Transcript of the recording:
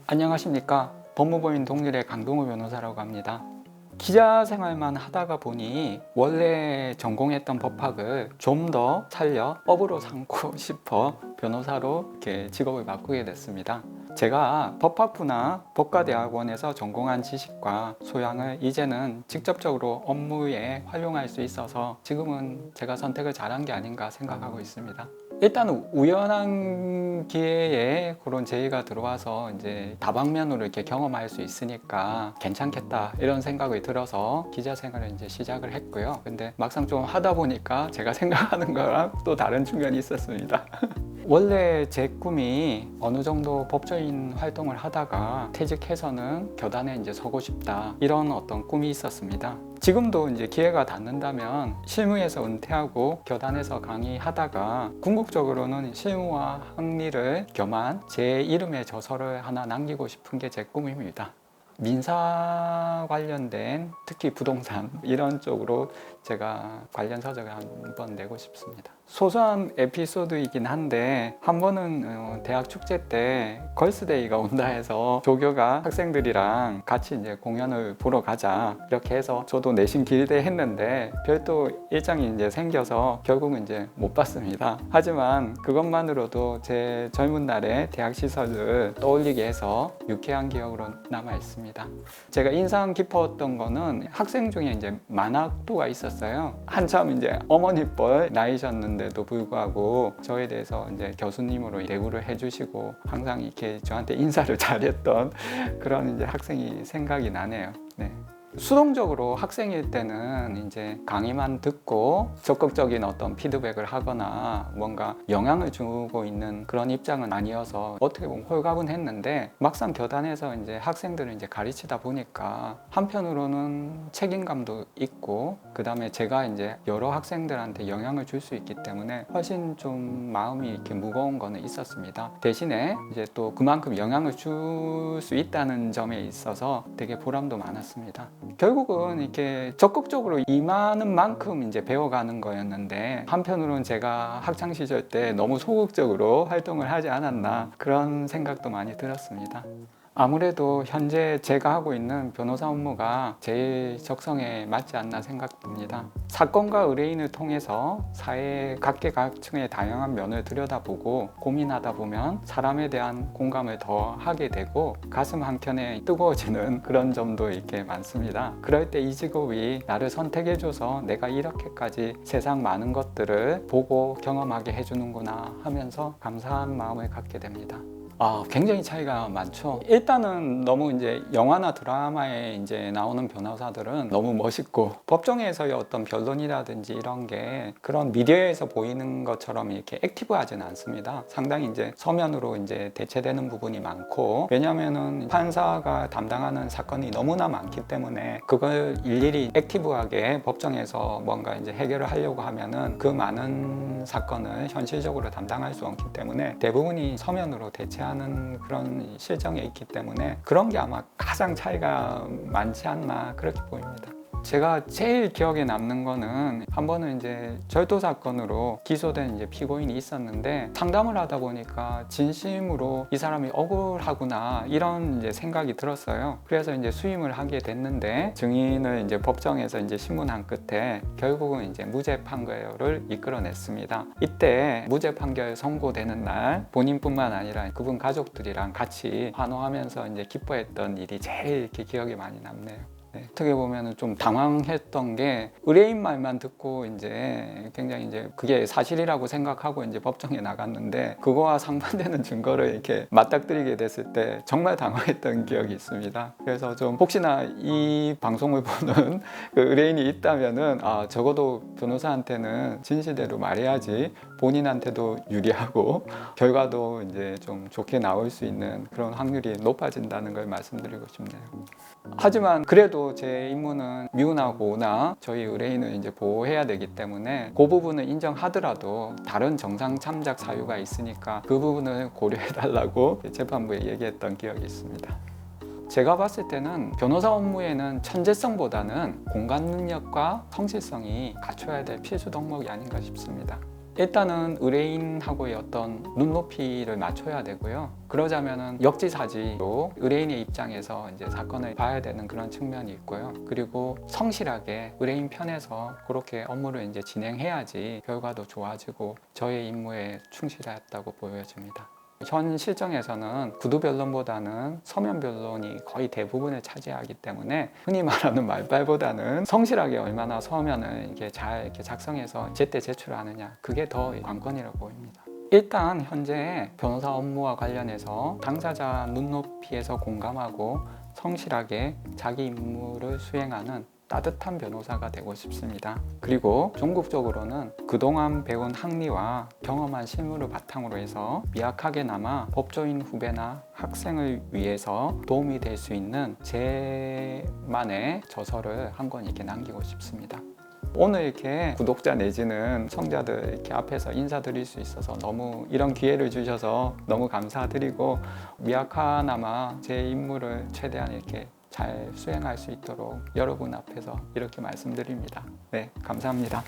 안녕하십니까. 법무법인 동일의 강동우 변호사라고 합니다. 기자 생활만 하다가 보니 원래 전공했던 법학을 좀 더 살려 업으로 삼고 싶어 변호사로 이렇게 직업을 바꾸게 됐습니다. 제가 법학부나 법과대학원에서 전공한 지식과 소양을 이제는 직접적으로 업무에 활용할 수 있어서 지금은 제가 선택을 잘한 게 아닌가 생각하고 있습니다. 일단 우연한 기회에 그런 제의가 들어와서 이제 다방면으로 이렇게 경험할 수 있으니까 괜찮겠다 이런 생각이 들어서 기자 생활을 이제 시작을 했고요. 근데 막상 좀 하다 보니까 제가 생각하는 거랑 또 다른 측면이 있었습니다. 원래 제 꿈이 어느 정도 법조인 활동을 하다가 퇴직해서는 교단에 이제 서고 싶다 이런 어떤 꿈이 있었습니다. 지금도 이제 기회가 닿는다면 실무에서 은퇴하고 교단에서 강의하다가 궁극적으로는 실무와 학리를 겸한 제 이름의 저서를 하나 남기고 싶은 게 제 꿈입니다. 민사 관련된 특히 부동산 이런 쪽으로 제가 관련 서적을 한번 내고 싶습니다. 소소한 에피소드이긴 한데 한 번은 대학 축제 때 걸스데이가 온다 해서 조교가 학생들이랑 같이 이제 공연을 보러 가자 이렇게 해서 저도 내심 기대했는데 별도 일정이 이제 생겨서 결국은 이제 못 봤습니다. 하지만 그것만으로도 제 젊은 날의 대학 시설을 떠올리게 해서 유쾌한 기억으로 남아 있습니다. 제가 인상 깊었던 거는 학생 중에 이제 만학도가 있었어요. 한참 이제 어머니뻘 나이셨는데도 불구하고 저에 대해서 이제 교수님으로 대우를 해주시고 항상 이렇게 저한테 인사를 잘했던 그런 이제 학생이 생각이 나네요. 네. 수동적으로 학생일 때는 이제 강의만 듣고 적극적인 어떤 피드백을 하거나 뭔가 영향을 주고 있는 그런 입장은 아니어서 어떻게 보면 홀가분 했는데 막상 교단에서 이제 학생들을 이제 가르치다 보니까 한편으로는 책임감도 있고 그 다음에 제가 이제 여러 학생들한테 영향을 줄 수 있기 때문에 훨씬 좀 마음이 이렇게 무거운 거는 있었습니다. 대신에 이제 또 그만큼 영향을 줄 수 있다는 점에 있어서 되게 보람도 많았습니다. 결국은 이렇게 적극적으로 임하는 만큼 이제 배워가는 거였는데 한편으로는 제가 학창 시절 때 너무 소극적으로 활동을 하지 않았나 그런 생각도 많이 들었습니다. 아무래도 현재 제가 하고 있는 변호사 업무가 제일 적성에 맞지 않나 생각됩니다. 사건과 의뢰인을 통해서 사회의 각계각층의 다양한 면을 들여다보고 고민하다 보면 사람에 대한 공감을 더 하게 되고 가슴 한켠에 뜨거워지는 그런 점도 이렇게 많습니다. 그럴 때 이 직업이 나를 선택해줘서 내가 이렇게까지 세상 많은 것들을 보고 경험하게 해주는구나 하면서 감사한 마음을 갖게 됩니다. 굉장히 차이가 많죠. 일단은 너무 이제 영화나 드라마에 이제 나오는 변호사들은 너무 멋있고 법정에서의 어떤 변론이라든지 이런 게 그런 미디어에서 보이는 것처럼 이렇게 액티브하지는 않습니다. 상당히 이제 서면으로 이제 대체되는 부분이 많고 왜냐면은 판사가 담당하는 사건이 너무나 많기 때문에 그걸 일일이 액티브하게 법정에서 뭔가 이제 해결을 하려고 하면은 그 많은 사건을 현실적으로 담당할 수 없기 때문에 대부분이 서면으로 대체하는 그런 실정에 있기 때문에 그런 게 아마 가장 차이가 많지 않나 그렇게 보입니다. 제가 제일 기억에 남는 거는 한 번은 이제 절도 사건으로 기소된 이제 피고인이 있었는데 상담을 하다 보니까 진심으로 이 사람이 억울하구나 이런 이제 생각이 들었어요. 그래서 이제 수임을 하게 됐는데 증인을 이제 법정에서 이제 신문한 끝에 결국은 이제 무죄 판결을 이끌어냈습니다. 이때 무죄 판결 선고되는 날 본인뿐만 아니라 그분 가족들이랑 같이 환호하면서 이제 기뻐했던 일이 제일 이렇게 기억에 많이 남네요. 어떻게 보면 좀 당황했던 게 의뢰인 말만 듣고 이제 굉장히 이제 그게 사실이라고 생각하고 이제 법정에 나갔는데 그거와 상반되는 증거를 이렇게 맞닥뜨리게 됐을 때 정말 당황했던 기억이 있습니다. 그래서 좀 혹시나 이 방송을 보는 그 의뢰인이 있다면은 적어도 변호사한테는 진실대로 말해야지 본인한테도 유리하고 결과도 이제 좀 좋게 나올 수 있는 그런 확률이 높아진다는 걸 말씀드리고 싶네요. 하지만 그래도 제 임무는 미운하고나 저희 의뢰인을 이제 보호해야 되기 때문에 그 부분을 인정하더라도 다른 정상 참작 사유가 있으니까 그 부분을 고려해 달라고 재판부에 얘기했던 기억이 있습니다. 제가 봤을 때는 변호사 업무에는 천재성보다는 공감 능력과 성실성이 갖춰야 될 필수 덕목이 아닌가 싶습니다. 일단은 의뢰인하고의 어떤 눈높이를 맞춰야 되고요. 그러자면은 역지사지로 의뢰인의 입장에서 이제 사건을 봐야 되는 그런 측면이 있고요. 그리고 성실하게 의뢰인 편에서 그렇게 업무를 이제 진행해야지 결과도 좋아지고 저의 임무에 충실했다고 보여집니다. 현 실정에서는 구두 변론보다는 서면 변론이 거의 대부분을 차지하기 때문에 흔히 말하는 말발보다는 성실하게 얼마나 서면을 이렇게 잘 이렇게 작성해서 제때 제출하느냐, 그게 더 관건이라고 보입니다. 일단 현재 변호사 업무와 관련해서 당사자 눈높이에서 공감하고 성실하게 자기 임무를 수행하는 따뜻한 변호사가 되고 싶습니다. 그리고 종국적으로는 그동안 배운 학리와 경험한 실무를 바탕으로 해서 미약하게나마 법조인 후배나 학생을 위해서 도움이 될 수 있는 제만의 저서를 한 권 이렇게 남기고 싶습니다. 오늘 이렇게 구독자 내지는 청자들 이렇게 앞에서 인사드릴 수 있어서 너무 이런 기회를 주셔서 너무 감사드리고, 미약하나마 제 임무를 최대한 이렇게 잘 수행할 수 있도록 여러분 앞에서 이렇게 말씀드립니다. 네, 감사합니다.